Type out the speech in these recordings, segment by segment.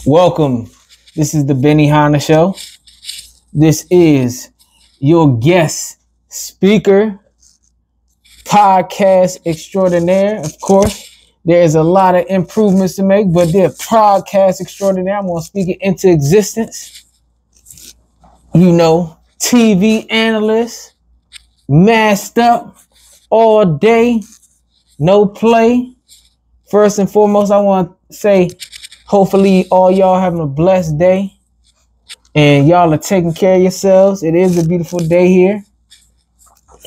Welcome. This is the Benny Hanna Show. This is your guest speaker, podcast extraordinaire. Of course, there's a lot of improvements to make, but they're podcast extraordinaire. I'm going to speak it into existence. You know, TV analyst, masked up all day, no play. First and foremost, I want to say, hopefully all y'all having a blessed day and y'all are taking care of yourselves. It is a beautiful day here.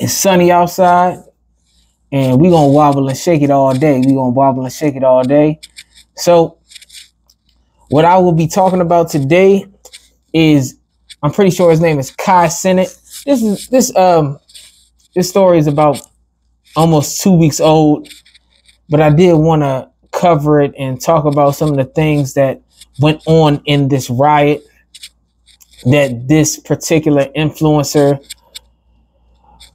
It's sunny outside and we're going to wobble and shake it all day. So what I will be talking about today is, I'm pretty sure his name is Kai Cenat. This story is about almost 2 weeks old, but I did want to cover it and talk about some of the things that went on in this riot that this particular influencer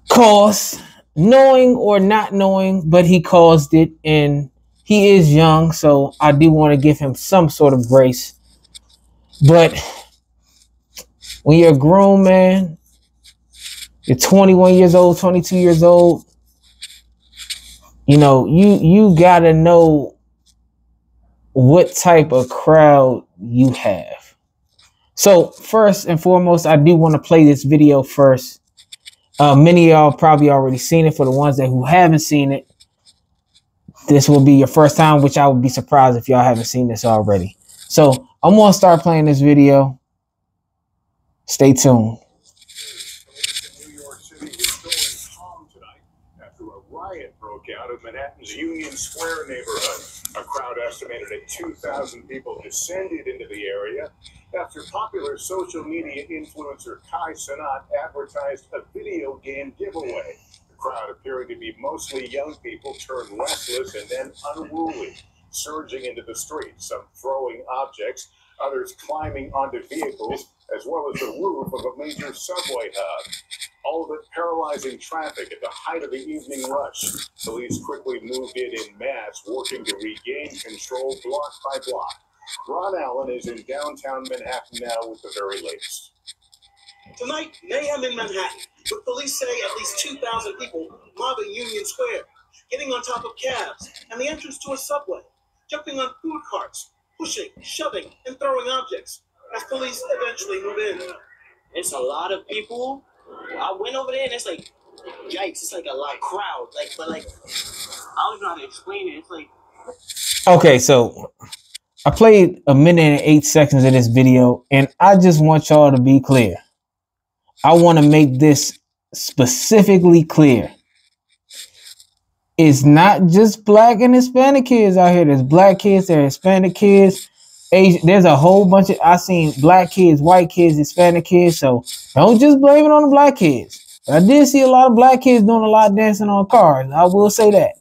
caused, knowing or not knowing, but he caused it, and he is young, so I do want to give him some sort of grace. But when you're a grown man, you're 21 years old, 22 years old, you know, you gotta know what type of crowd you have. So first and foremost, I do want to play this video first. Many of y'all probably already seen it. For the ones who haven't seen it, this will be your first time, which I would be surprised if y'all haven't seen this already. So I'm going to start playing this video. Stay tuned. New York City is going calm tonight after a riot broke out in Manhattan's Union Square neighborhood. A crowd estimated at 2,000 people descended into the area after popular social media influencer Kai Cenat advertised a video game giveaway. The crowd appearing to be mostly young people turned restless and then unruly, surging into the streets, some throwing objects, others climbing onto vehicles, as well as the roof of a major subway hub. All of it paralyzing traffic at the height of the evening rush. Police quickly moved in mass, working to regain control block by block. Ron Allen is in downtown Manhattan now with the very latest. Tonight, mayhem in Manhattan, with police say at least 2,000 people mobbing Union Square, getting on top of cabs and the entrance to a subway, jumping on food carts, pushing, shoving, and throwing objects as police eventually move in. It's a lot of people. I went over there and it's like, yikes, it's like a lot of crowd. But I don't know how to explain it. It's like... Okay, so I played 1 minute and 8 seconds of this video, and I just want y'all to be clear. I want to make this specifically clear. It's not just black and Hispanic kids out here. There's black kids, there's Hispanic kids, Asian. There's a whole bunch of, I seen black kids, white kids, Hispanic kids. So don't just blame it on the black kids. But I did see a lot of black kids doing a lot of dancing on cars. I will say that.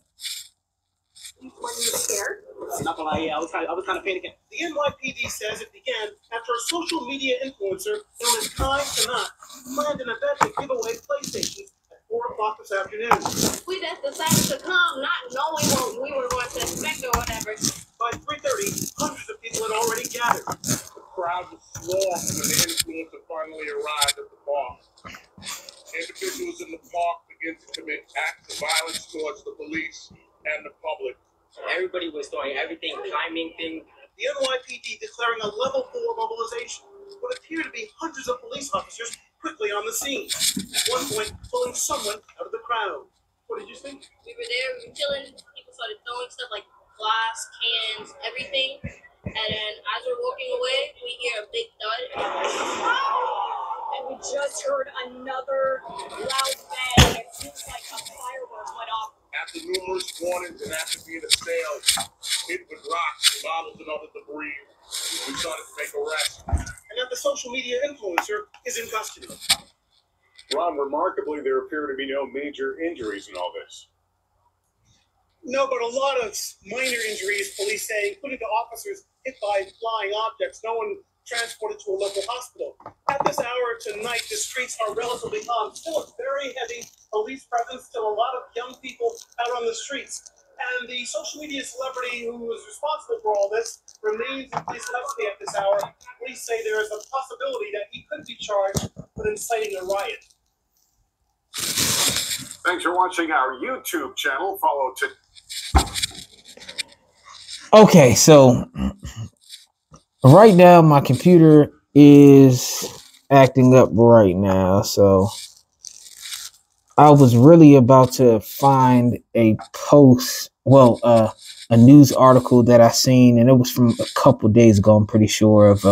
Were you scared? Not gonna lie, yeah, I was kind of panicking. The NYPD says it began after a social media influencer known as Kai Cenat planned an event to give away PlayStations at 4 o'clock this afternoon. We just decided to come, not knowing what we were going to expect or whatever. By 3:30, hundreds of people had already gathered. The crowd was swarmed when the influencer finally arrived at the park. Individuals in the park began to commit acts of violence towards the police and the public. Everybody was doing everything, climbing things. The NYPD declaring a level 4 mobilization. What appeared to be hundreds of police officers quickly on the scene. At one point, pulling someone out of the crowd. What did you think? We were there, we were chilling. People started throwing stuff like glass, cans, everything. And then as we're walking away, we hear a big thud. And we just heard another loud bang. It seems like a firework went off. After numerous warnings and after being assailed, hit with rocks, bottles, and other debris, we started to make arrests. And now the social media influencer is in custody. Ron, remarkably, there appear to be no major injuries in all this. No, but a lot of minor injuries, police say, including the officers hit by flying objects. No one transported to a local hospital. At this hour tonight, the streets are relatively calm. Still a very heavy police presence, still a lot of young people out on the streets. And the social media celebrity who was responsible for all this remains remains in police custody at this hour. Police say there is a possibility that he could be charged with inciting a riot. Thanks for watching our YouTube channel. Follow to. Okay, so right now my computer is acting up right now, so I was really about to find a post, a news article that I seen, and it was from a couple days ago, I'm pretty sure, of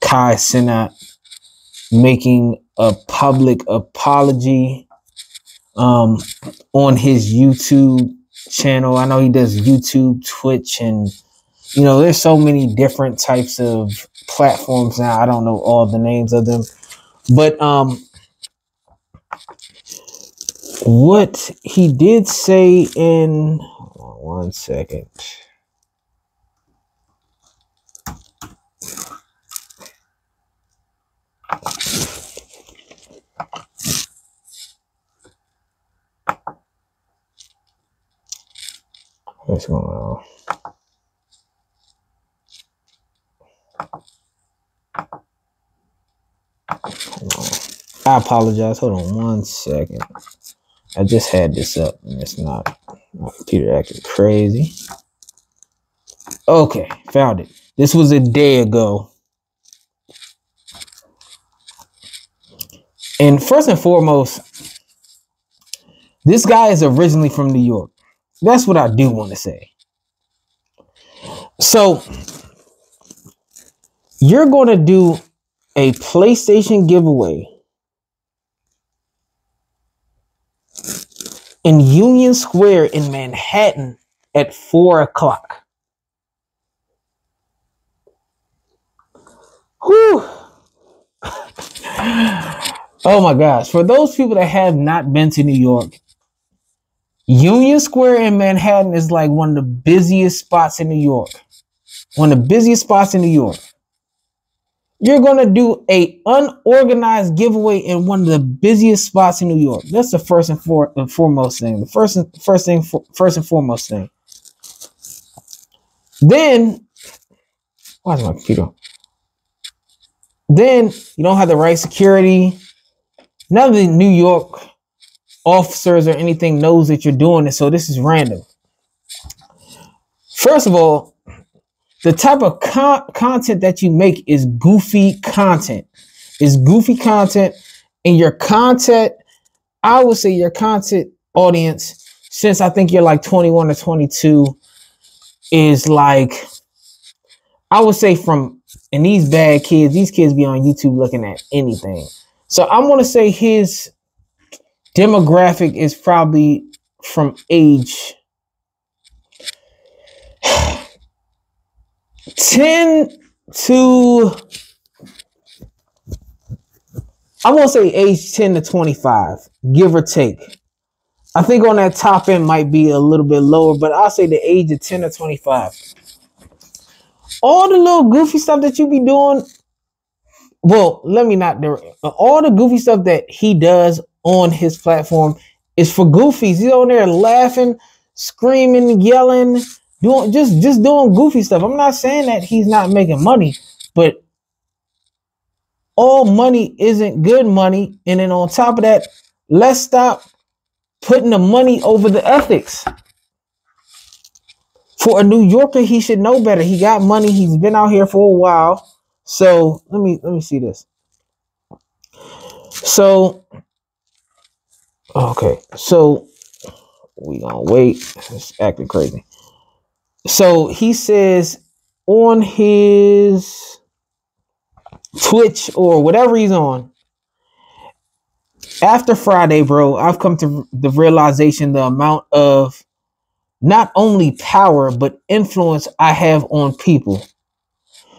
Kai Cenat making a public apology on his YouTube channel. I know he does YouTube, Twitch, and there's so many different types of platforms now. I don't know all the names of them, but what he did say in, hold on 1 second. What's going on? I apologize. Hold on 1 second. I just had this up and it's not. My computer acting crazy. Okay, found it. This was a day ago. And first and foremost, this guy is originally from New York. That's what I do want to say. So, you're going to do a PlayStation giveaway in Union Square in Manhattan at 4 o'clock. Whew. Oh my gosh. For those people that have not been to New York, Union Square in Manhattan is like one of the busiest spots in New York. One of the busiest spots in New York. You're going to do a unorganized giveaway in one of the busiest spots in New York. That's the first and foremost thing. The first and foremost thing. Then, why is my computer? Then you don't have the right security. None of the New York officers or anything knows that you're doing this, so this is random. First of all, the type of content that you make is goofy content. It's goofy content, and your content, I would say your content audience, since I think you're like 21 or 22, is like, I would say and these bad kids, these kids be on YouTube looking at anything. So I'm going to say his demographic is probably from age 10 to, I won't say age 10 to 25, give or take. I think on that top end might be a little bit lower, but I'll say the age of 10 to 25. All the little goofy stuff that you be doing, well, let me not do it. All the goofy stuff that he does on his platform is for goofies. He's on there laughing, screaming, yelling, doing just doing goofy stuff. I'm not saying that he's not making money, but all money isn't good money. And then on top of that, let's stop putting the money over the ethics. For a New Yorker, he should know better. He got money. He's been out here for a while. So let me see this. So okay, so we gonna wait. It's acting crazy. So he says on his Twitch or whatever he's on, after Friday, bro, I've come to the realization the amount of not only power but influence I have on people.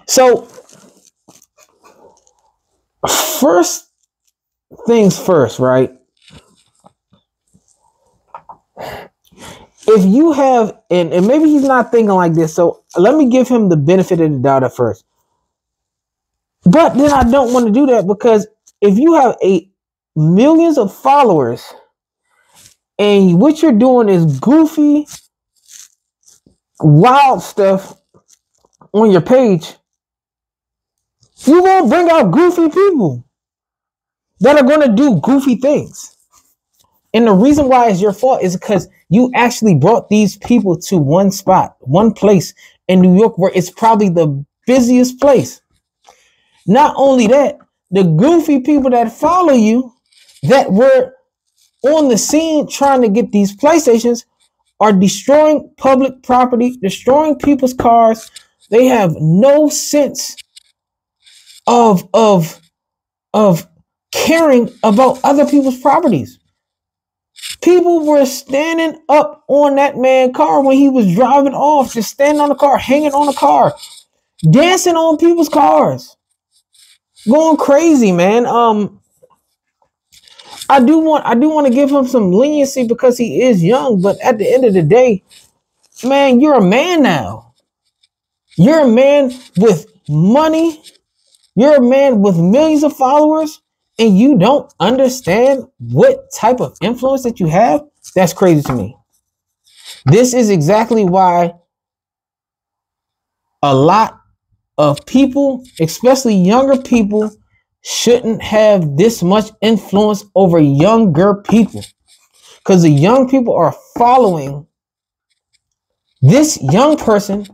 So first things first, right? If you have, and maybe he's not thinking like this, so let me give him the benefit of the doubt at first. But then I don't want to do that, because if you have millions of followers and what you're doing is goofy, wild stuff, on your page, you gonna bring out goofy people that are gonna do goofy things. And the reason why it's your fault is because you actually brought these people to one spot, one place in New York where it's probably the busiest place. Not only that, the goofy people that follow you that were on the scene trying to get these PlayStations are destroying public property, destroying people's cars. They have no sense of caring about other people's properties. People were standing up on that man's car when he was driving off, just standing on the car, hanging on the car, dancing on people's cars, going crazy, man. I do want to give him some leniency because he is young, but at the end of the day, man, you're a man now. You're a man with money. You're a man with millions of followers, and you don't understand what type of influence that you have? That's crazy to me. This is exactly why a lot of people, especially younger people, shouldn't have this much influence over younger people. Because the young people are following this young person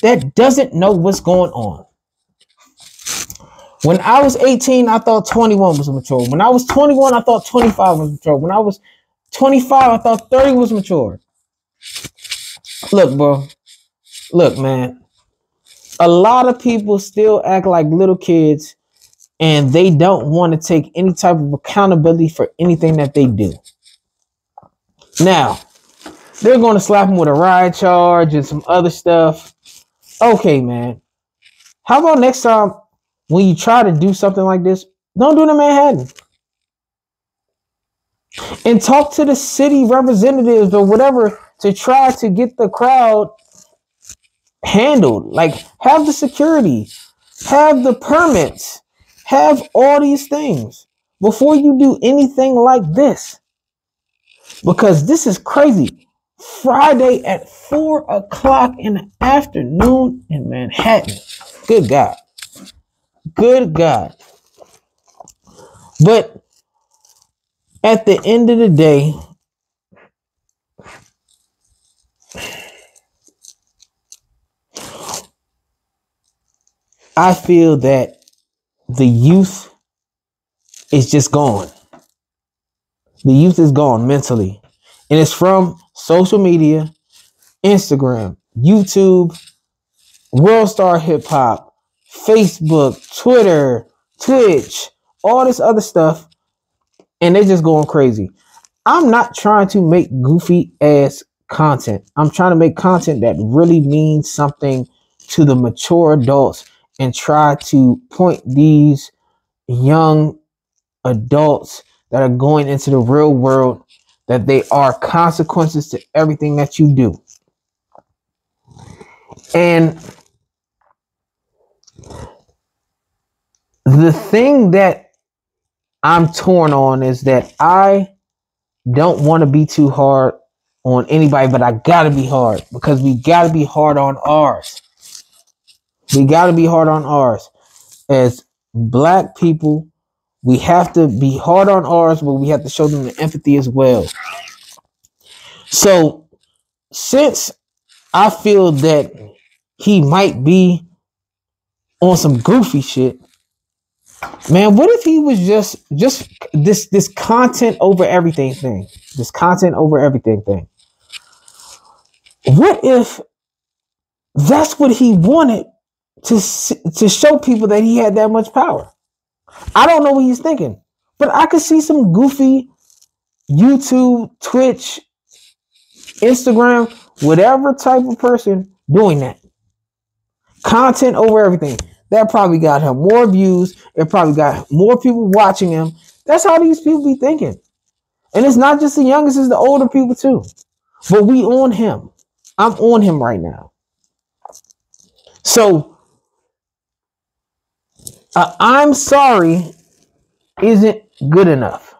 that doesn't know what's going on. When I was 18, I thought 21 was mature. When I was 21, I thought 25 was mature. When I was 25, I thought 30 was mature. Look, bro. Look, man. A lot of people still act like little kids and they don't want to take any type of accountability for anything that they do. Now, they're going to slap them with a riot charge and some other stuff. Okay, man. How about next time when you try to do something like this, don't do it in Manhattan. And talk to the city representatives or whatever to try to get the crowd handled. Like, have the security, have the permits, have all these things before you do anything like this. Because this is crazy. Friday at 4 o'clock in the afternoon in Manhattan. Good God. Good God. But at the end of the day, I feel that the youth is just gone. The youth is gone mentally. And it's from social media, Instagram, YouTube, World Star Hip Hop, Facebook, Twitter, Twitch, all this other stuff. And they're just going crazy. I'm not trying to make goofy ass content. I'm trying to make content that really means something to the mature adults and try to point these young adults that are going into the real world that they are consequences to everything that you do. And the thing that I'm torn on is that I don't want to be too hard on anybody, but I gotta be hard because we gotta be hard on ours. We gotta be hard on ours. As black people, we have to be hard on ours, but we have to show them the empathy as well. So, since I feel that he might be on some goofy shit, man, what if he was just this content over everything thing? This content over everything thing. What if that's what he wanted to show people that he had that much power? I don't know what he's thinking, but I could see some goofy YouTube, Twitch, Instagram, whatever type of person doing that. Content over everything. That probably got him more views. It probably got more people watching him. That's how these people be thinking. And it's not just the youngest, it's the older people too. But we on him. I'm on him right now. So, I'm sorry isn't good enough.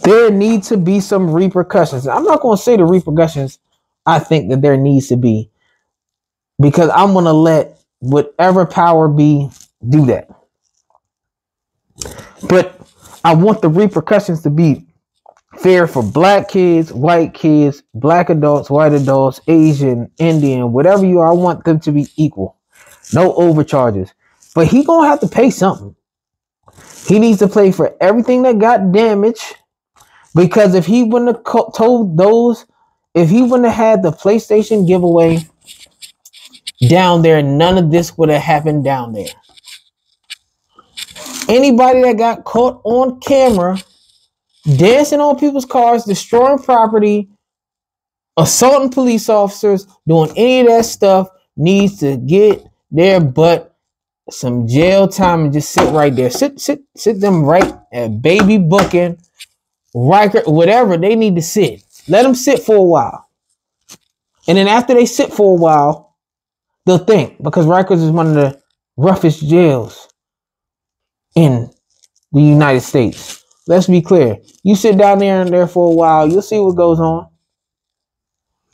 There need to be some repercussions. I'm not going to say the repercussions I think that there needs to be. because I'm going to let whatever power be do that. But I want the repercussions to be fair for black kids, white kids, black adults, white adults, Asian, Indian, whatever you are. I want them to be equal. No overcharges. But he going to have to pay something. He needs to pay for everything that got damaged. Because if he wouldn't have told those, if he wouldn't have had the PlayStation giveaway down there, none of this would have happened down there. Anybody that got caught on camera dancing on people's cars, destroying property, assaulting police officers, doing any of that stuff needs to get their butt some jail time and just sit right there. Sit them right at baby booking, Riker, whatever they need to sit. Let them sit for a while. And then after they sit for a while, they'll think, because Rikers is one of the roughest jails in the United States. Let's be clear. You sit down there for a while, you'll see what goes on.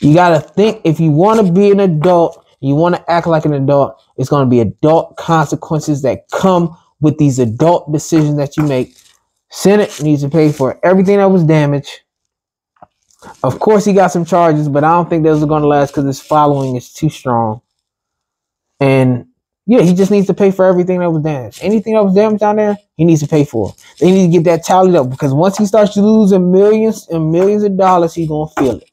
You got to think, if you want to be an adult, you want to act like an adult, it's going to be adult consequences that come with these adult decisions that you make. Senate needs to pay for everything that was damaged. Of course, he got some charges, but I don't think those are going to last because his following is too strong. And yeah, he just needs to pay for everything that was damaged. Anything that was damaged down there, he needs to pay for. They need to get that tallied up, because once he starts losing millions and millions of dollars, he's going to feel it.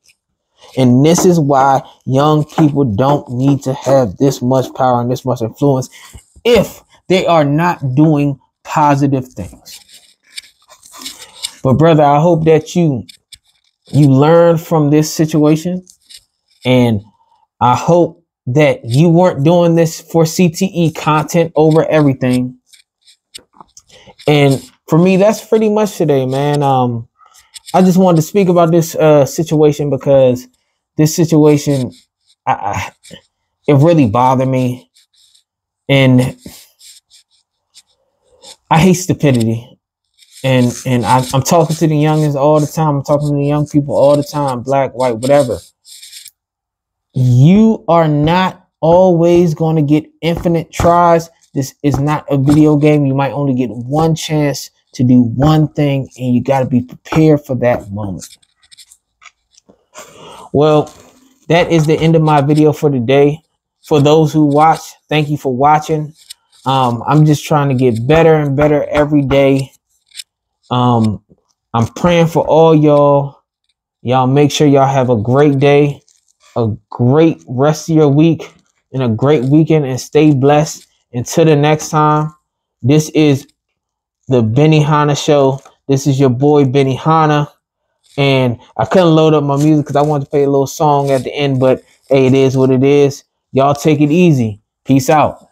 And this is why young people don't need to have this much power and this much influence if they are not doing positive things. But brother, I hope that you learn from this situation, and I hope that you weren't doing this for CTE, content over everything. And for me, that's pretty much today, man. I just wanted to speak about this situation, because this situation, it really bothered me. And I hate stupidity. And I'm talking to the youngins all the time. I'm talking to the young people all the time, black, white, whatever. You are not always going to get infinite tries. This is not a video game. You might only get one chance to do one thing, and you got to be prepared for that moment. Well, that is the end of my video for today. For those who watch, thank you for watching. I'm just trying to get better and better every day. I'm praying for all y'all. Y'all make sure y'all have a great day, a great rest of your week, and a great weekend, and stay blessed. Until the next time, this is the Benny Hanna Show. This is your boy Benny Hanna. And I couldn't load up my music because I wanted to play a little song at the end, but hey, it is what it is. Y'all take it easy. Peace out.